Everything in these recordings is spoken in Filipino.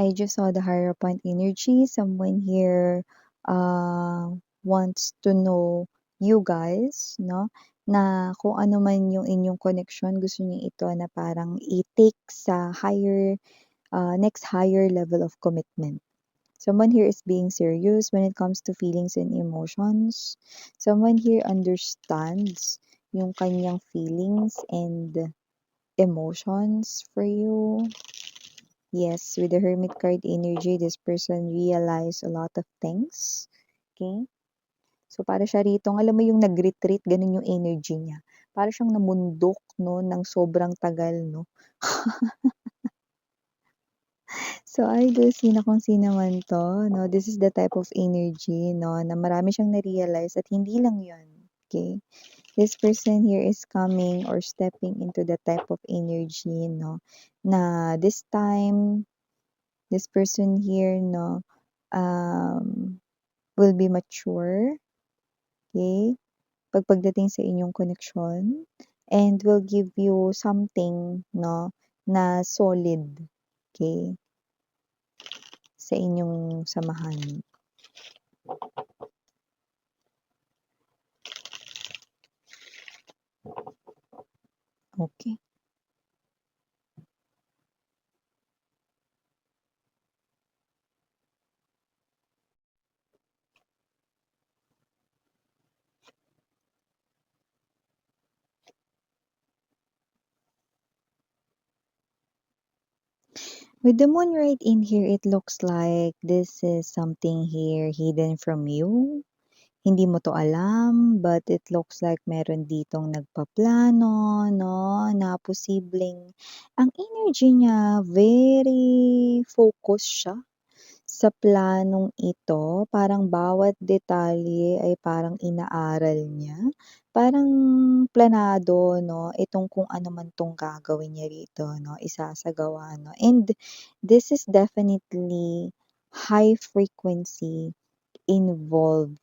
I just saw the Hierophant energy. Someone here wants to know you guys, no? Na kung ano man yung inyong connection, gusto niyo ito na parang i-take sa next higher level of commitment. Someone here is being serious when it comes to feelings and emotions. Someone here understands yung kanyang feelings and emotions for you. Yes, with the Hermit card energy, this person realized a lot of things. Okay? So, para siya rito, alam mo yung nag-retreat, ganun yung energy niya. Para siyang namundok, no, ng sobrang tagal, no? So, idol, sino kung sino man to, no? This is the type of energy, no, na marami siyang na-realize at hindi lang yun. Okay? This person here is coming or stepping into the type of energy, no, na this time, this person here, no, will be mature, okay, pagdating sa inyong connection, and will give you something, no, na solid, okay, sa inyong samahan. Okay. With the moon right in here, it looks like this is something here hidden from you. Hindi mo 'to alam, but it looks like meron ditong nagpaplano 'no, na posibleng ang energy niya very focused siya sa planong ito. Parang bawat detalye ay parang inaaral niya. Parang planado 'no, itong kung ano man 'tong gagawin niya rito 'no, isasagawa 'no. And this is definitely high frequency involved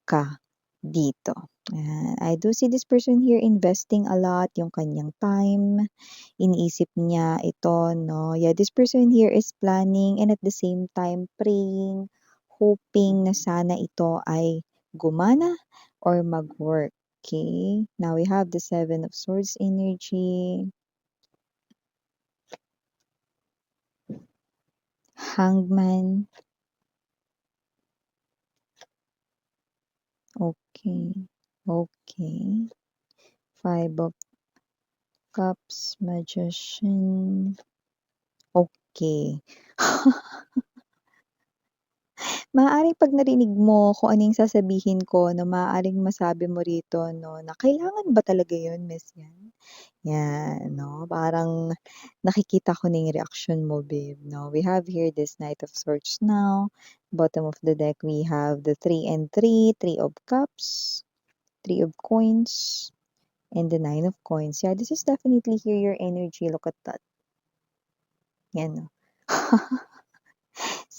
ka dito. Ayan. I do see this person here investing a lot yung kanyang time. Iniisip niya ito, no? Yeah, this person here is planning and at the same time praying, hoping na sana ito ay gumana or mag-work. Okay? Now we have the Seven of Swords energy. Hangman. Okay. Okay. Five of Cups, Magician. Okay. Maaaring 'pag narinig mo kung ano yung sasabihin ko 'no, maaaring masabi mo rito 'no, na kailangan ba talaga yun, Miss, 'yan? 'Yan 'no, parang nakikita ko na yung reaksyon mo, babe 'no. We have here this Knight of Swords now, bottom of the deck we have the 3 and 3, Three of Cups, Three of Coins, and the Nine of Coins. Yeah, this is definitely here your energy, look at that. 'Yan 'no.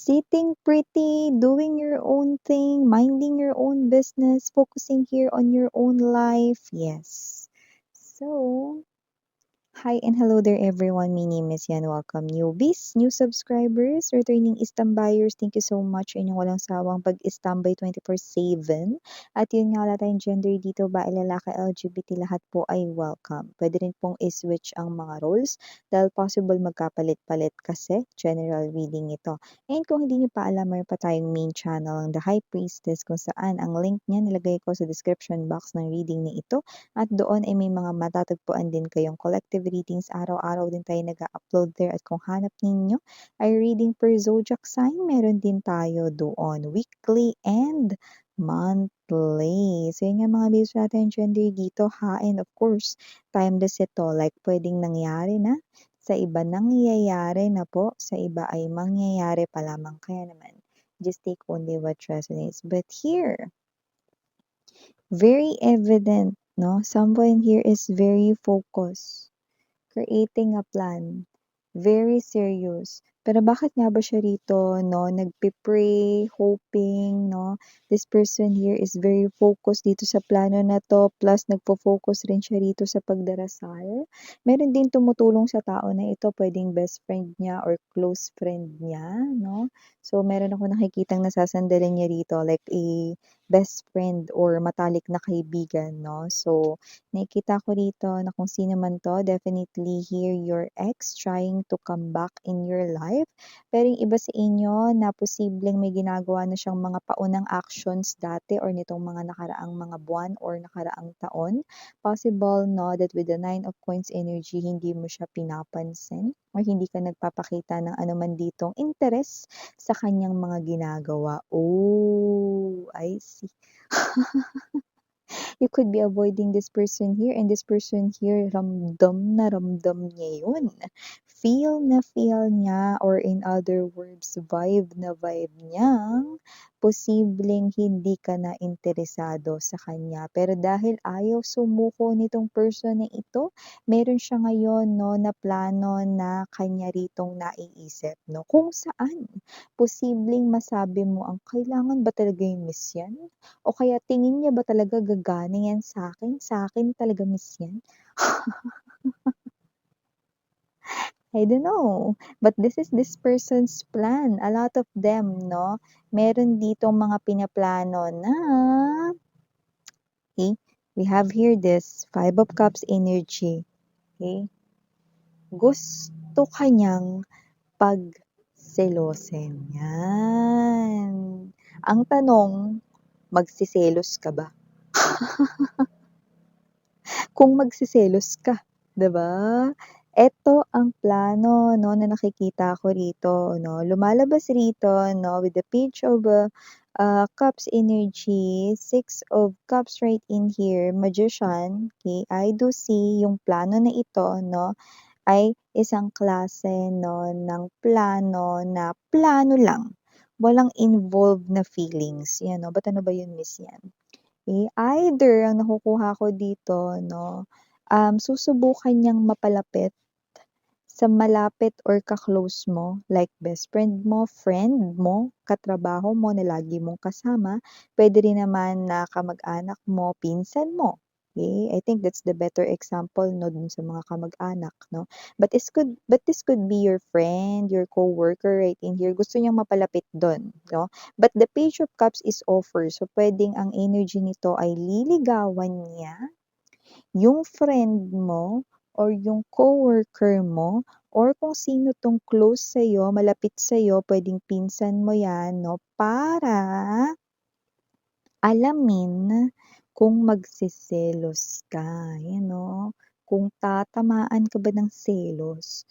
Sitting pretty, doing your own thing, minding your own business, focusing here on your own life. Yes. So, hi and hello there everyone. My name is Yan. Welcome newbies, new subscribers, returning buyers. Thank you so much inyong walang sawang pag-istambay 24/7. At yun nga, wala tayong gender dito, bae, lalaki, LGBT, lahat po ay welcome. Pwede rin pong i-switch ang mga roles dahil possible magkapalit-palit kasi general reading ito. And kung hindi niyo pa alam, mayroon pa tayong main channel, ang The High Priestess, kung saan ang link niya nilagay ko sa description box ng reading na ito. At doon ay may mga matatagpuan din kayong collective readings. Araw-araw din tayo nag-a-upload there. At kung hanap ninyo ay reading per zodiac sign, meron din tayo doon. Weekly and monthly. So, yun nga mga babes natin gender dito ha. And of course, timeless ito. Like, pwedeng nangyari na. Sa iba nangyayari na po. Sa iba ay mangyayari pa lamang. Kaya naman, just take only what resonates. But here, very evident, no? Someone here is very focused, creating a plan, very serious, Pero bakit nga ba siya rito 'no, nagpe-pray, hoping 'no, this person here is very focused dito sa plano na 'to plus nagfo-focus rin siya rito sa pagdarasal. Meron din tumutulong sa tao na ito, puwedeng best friend niya or close friend niya 'no. So, meron akong nakikitang nasasandalan niya rito like a best friend or matalik na kaibigan 'no. So, nakikita ko rito na kung sino man 'to, definitely here your ex trying to come back in your life. Pero yung iba sa inyo na posibleng may ginagawa na siyang mga paunang actions dati or nitong mga nakaraang mga buwan or nakaraang taon. Possible 'no, that with the Nine of Coins energy, hindi mo siya pinapansin or hindi ka nagpapakita ng anuman ditong interes sa kanyang mga ginagawa. Oh, I see. You could be avoiding this person here and this person here ramdam na ramdam niya yun. Feel na feel niya or in other words, vibe na vibe niya, posibleng hindi ka na interesado sa kanya. Pero dahil ayaw sumuko nitong person na ito, meron siya ngayon 'no, na plano na kanya ritong naiisip 'no, kung saan posibleng masabi mo ang, "Kailangan ba talaga yung miss yan?" O kaya tingin niya ba talaga gagana yan sa'kin talaga miss yan? I don't know, but this is this person's plan, a lot of them 'no, meron ditong mga pinaplano na okay, we have here this Five of Cups energy, okay? Gusto ka niyang pagselosin, yan. Ang tanong, magseselos ka ba? Kung magseselos ka, 'di ba? Eto ang plano 'no, na nakikita ko rito 'no. Lumalabas rito 'no, with the Page of, Cups energy, Six of Cups right in here, Magician, okay. I do see yung plano na ito 'no, ay isang klase 'no, ng plano na plano lang, walang involved na feelings, 'yan 'no. Ba't ano ba yun, miss 'yan? Either ang nakukuha ko dito 'no, susubukan niyang mapalapit sa malapit or ka-close mo, like best friend mo, katrabaho mo na lagi mong kasama, puwede rin naman na kamag-anak mo, pinsan mo, okey? I think that's the better example 'no, dun sa mga kamag-anak 'no. But this could be your friend, your coworker right in here, gusto niyang mapalapit dun 'no. But the Page of Cups is offer, so puwedeng ang energy nito ay liligawan niya yung friend mo or yung coworker mo or kung sino 'tong close sa'yo, malapit sa'yo, puwedeng pinsan mo 'yan 'no, para alamin kung magseselos ka, 'yan 'no. Kung tatamaan ka ba ng selos.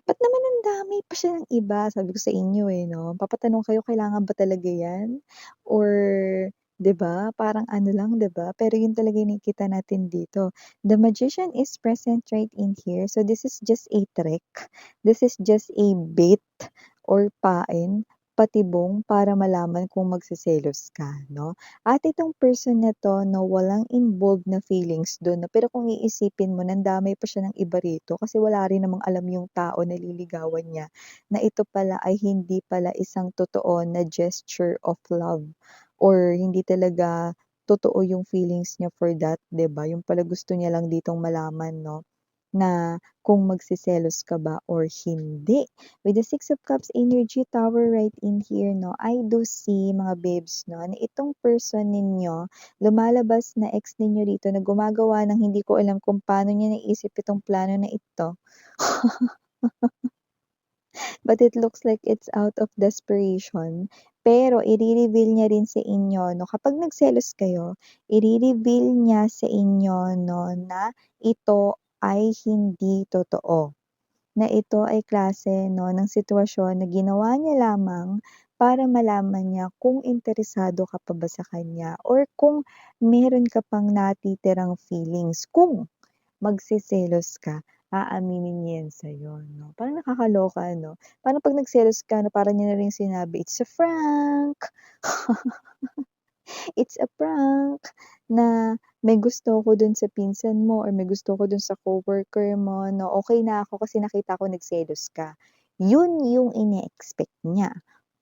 Ba't naman ang dami pa siya ng iba, sabi ko sa inyo, eh, 'no. Papatanong kayo, kailangan ba talaga 'yan? Or 'di ba, parang ano lang 'di ba, pero yun talaga yung nakikita natin dito. The Magician is present right in here, so this is just a trick. This is just a bait or pain, patibong para malaman kung magseselos ka 'no. At itong person na 'to 'no, walang involved na feelings dun 'no, pero kung iisipin mo nandamay pa siya ng iba rito kasi wala rin namang alam yung tao na liligawan niya, na ito pala ay hindi pala isang totoo na gesture of love or hindi talaga totoo yung feelings niya for that, 'di ba? Yung pala gusto niya lang ditong malaman 'no, na kung magseselos ka ba or hindi. With the Six of Cups energy tower right in here 'no, I do see mga babes 'no, na itong person ninyo, lumalabas na ex ninyo rito na gumagawa ng hindi ko alam kung paano niya naisip itong plano na ito. But it looks like it's out of desperation. Pero ire-reveal niya rin sa inyo 'no, kapag nagselos kayo, ire-reveal niya sa inyo 'no, na ito ay hindi totoo. Na ito ay klase 'no, ng sitwasyon na ginawa niya lamang para malaman niya kung interesado ka pa ba sa kanya or kung meron ka pang natitirang feelings. Kung magseselos ka, aaminin niya yan sa'yo 'no. Parang nakakaloka 'no? Parang 'pag nagselos ka 'no, parang niya na rin sinabi, "It's a prank, it's a prank," na may gusto ko dun sa pinsan mo or may gusto ko dun sa coworker mo 'no, okey na ako kasi nakita ko nagselos ka. Yun yung ine-expect niya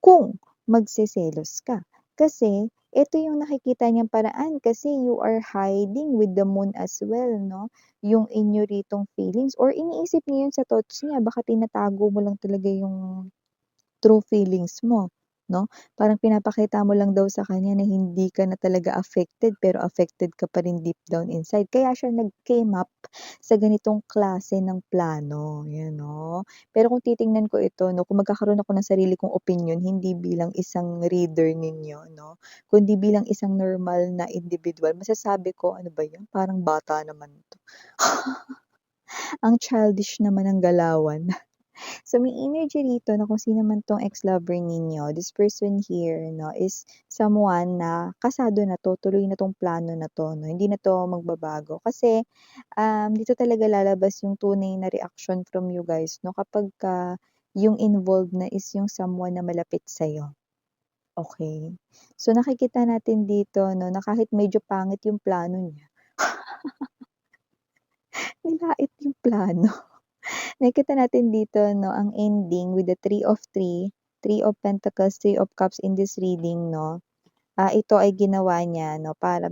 kung magseselos ka. Kasi eto yung nakikita niyang paraan kasi you are hiding with the moon as well 'no, yung inyo ritong feelings or iniisip niya yun sa thoughts niya baka tinatago mo lang talaga yung true feelings mo, 'no? Parang pinapakita mo lang daw sa kanya na hindi ka na talaga affected, pero affected ka pa rin deep down inside. Kaya siya nag-came up sa ganitong klase ng plano, 'yan 'no. Pero kung titingnan ko ito 'no, kung magkakaroon ako ng sarili kong opinyon, hindi bilang isang reader ninyo 'no, kundi bilang isang normal na individual, masasabi ko, "Ano ba 'yan, parang bata naman 'to." Ang childish naman ng galawan. So, may energy rito na kung sino man 'tong ex-lover ninyo, this person here 'no, is someone na kasado na 'to, tuloy na 'tong plano na 'to 'no, hindi na 'to magbabago. Kasi, dito talaga lalabas yung tunay na reaction from you guys 'no, kapagka yung involved na is yung someone na malapit sa'yo, okey? So, nakikita natin dito 'no, na kahit medyo pangit yung plano niya, nilait yung plano. Nakikita natin dito 'no, ang ending with the Three of Pentacles, Three of Cups in this reading 'no, ito ay ginawa niya 'no, para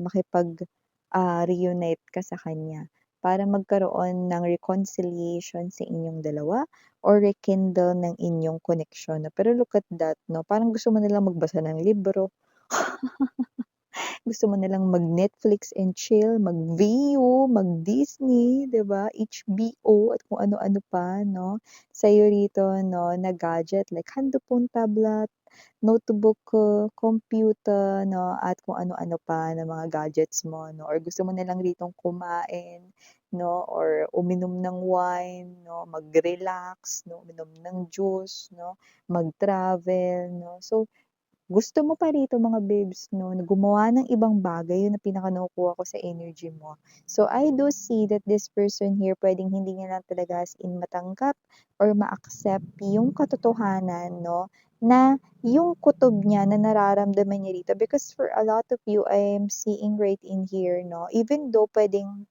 reunite ka sa kanya, para magkaroon ng reconciliation sa inyong dalawa or rekindle ng inyong koneksyon 'no. Pero look at that 'no, parang gusto mo nalang magbasa ng libro. Gusto mo nalang mag-Netflix and chill, mag-Viu, mag-Disney, 'di ba, HBO at kung ano-ano pa 'no. Sa'yo rito 'no, na gadget like handphone, tablet, notebook, computer 'no, at kung ano-ano pa na mga gadgets mo 'no, or gusto mo na lang ritong kumain 'no, or uminom ng wine 'no, mag-relax 'no, uminom ng juice 'no, mag-travel 'no. So, gusto mo pa rito mga babes 'no, na gumawa ng ibang bagay, yun ang pinaka-nakukuha ko sa energy mo. So, I do see that this person here puwedeng hindi niya lang talaga as in matanggap or ma-accept yung katotohanan 'no, na yung kutob niya na nararamdaman niya rito because for a lot of you, I am seeing right in here 'no, even though puwedeng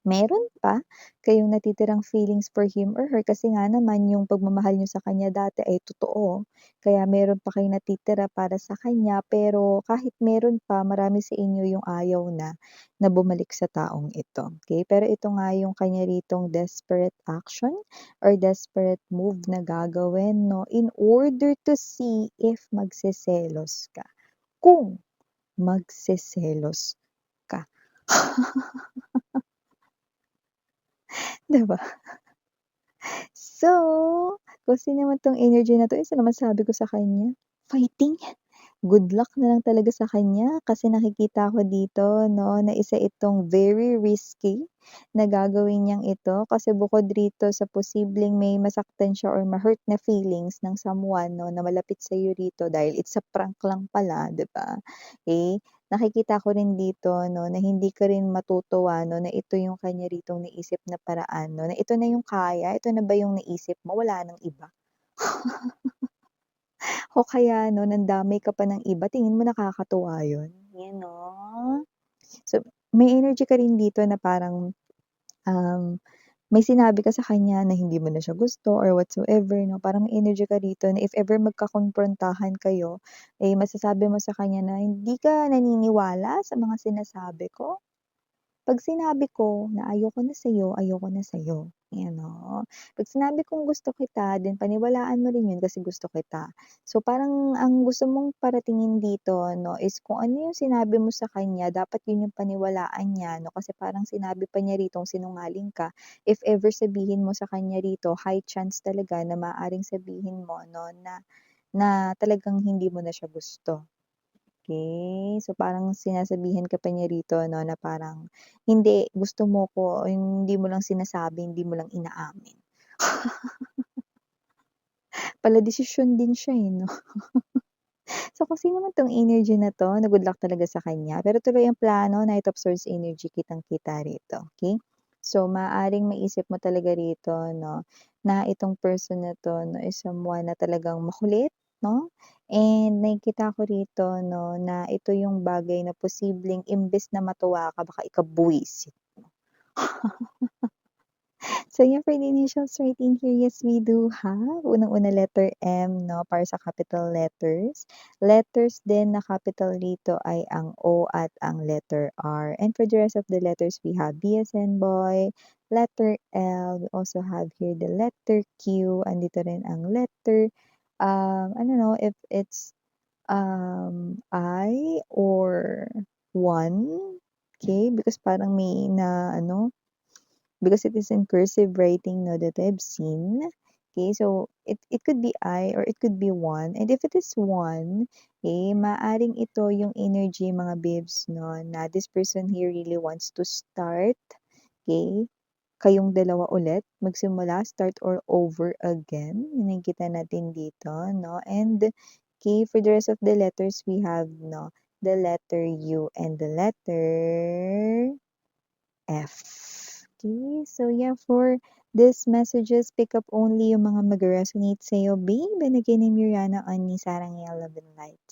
meron pa kayong natitirang feelings for him or her kasi nga naman yung pagmamahal niyo sa kanya dati ay totoo. Kaya meron pa kayong natitira para sa kanya pero kahit meron pa marami sa inyo yung ayaw na, na bumalik sa taong ito, okey? Pero ito nga yung kanya ritong desperate action or desperate move na gagawin 'no, in order to see if magseselos ka, kung magseselos ka. 'Di ba? So, kung sino man 'tong energy na 'to, isa naman sabi ko sa kanya, fighting. Good luck na lang talaga sa kanya kasi nakikita ko dito 'no, na isa itong very risky na gagawin niyang ito kasi bukod rito sa posibleng may masaktan siya or ma-hurt na feelings ng someone 'no, na malapit sa'yo rito dahil it's a prank lang pala, 'di ba? Eh, nakikita ko rin dito 'no, na hindi ka rin matutuwa 'no, na ito yung kanya ritong naisip na paraan 'no, na ito na yung kaya, ito na ba yung naisip mo, wala ng iba? O kaya 'no, nandamay ka pa ng iba, tingin mo nakakatuwa yun? Yun 'no? So, may energy ka rin dito na parang, um, may sinabi ka sa kanya na hindi mo na siya gusto or whatsoever 'no, parang may energy ka rito na if ever magkakumprontahan kayo, eh, masasabi mo sa kanya na, "Hindi ka naniniwala sa mga sinasabi ko?" 'Pag sinabi ko na ayoko na sa'yo, ayan, oo. 'Pag sinabi kong gusto kita, then paniwalaan mo rin 'yun kasi gusto kita. So, parang ang gusto mong paratingin dito 'no, is kung ano yung sinabi mo sa kanya dapat 'yun yung paniwalaan niya 'no, kasi parang sinabi pa niya ritong sinungaling ka. If ever sabihin mo sa kanya rito, high chance talaga na maaaring sabihin mo 'no, na na talagang hindi mo na siya gusto. Okey. So, parang sinasabihan ka pa niya rito 'no, na parang, "Hindi, gusto mo ko, hindi mo lang sinasabi, hindi mo lang inaamin." Pala-desisyon din siya, eh, 'no? So, kung sino man 'tong energy na 'to, na good luck talaga sa kanya, pero tuloy ang plano, Knight of Swords energy kitang-kita rito, okey? So, maaaring maisip mo talaga rito 'no, na itong person na 'to 'no, is someone na talagang makulit 'no, And nakikita ko rito 'no, na ito yung bagay na posibleng imbes na matuwa ka baka ikabuwisit mo. So yeah, for the initials right in here, yes, we do have unang-una letter M 'no, para sa capital letters. Letters din na capital dito ay ang O at ang letter R. And for the rest of the letters, we have B as in boy, letter L, we also have here the letter Q, andito rin ang letter, I don't know if it's, I or 1, okay, because parang may na ano, because it is in cursive writing no, that I've seen. Okay, so it could be I or it could be one. And if it is one, okay, maaring ito yung energy mga babes no, na this person here really wants to start, okay, kayong dalawa ulit, magsimula, start or over again. Yun ang kita natin dito, no? And, okay, for the rest of the letters, we have, no, the letter U and the letter F. Okay, so yeah, for these messages, pick up only yung mga mag-resonate sa'yo, babe. And again, I'm Mirana on ni Sarang Love and Light.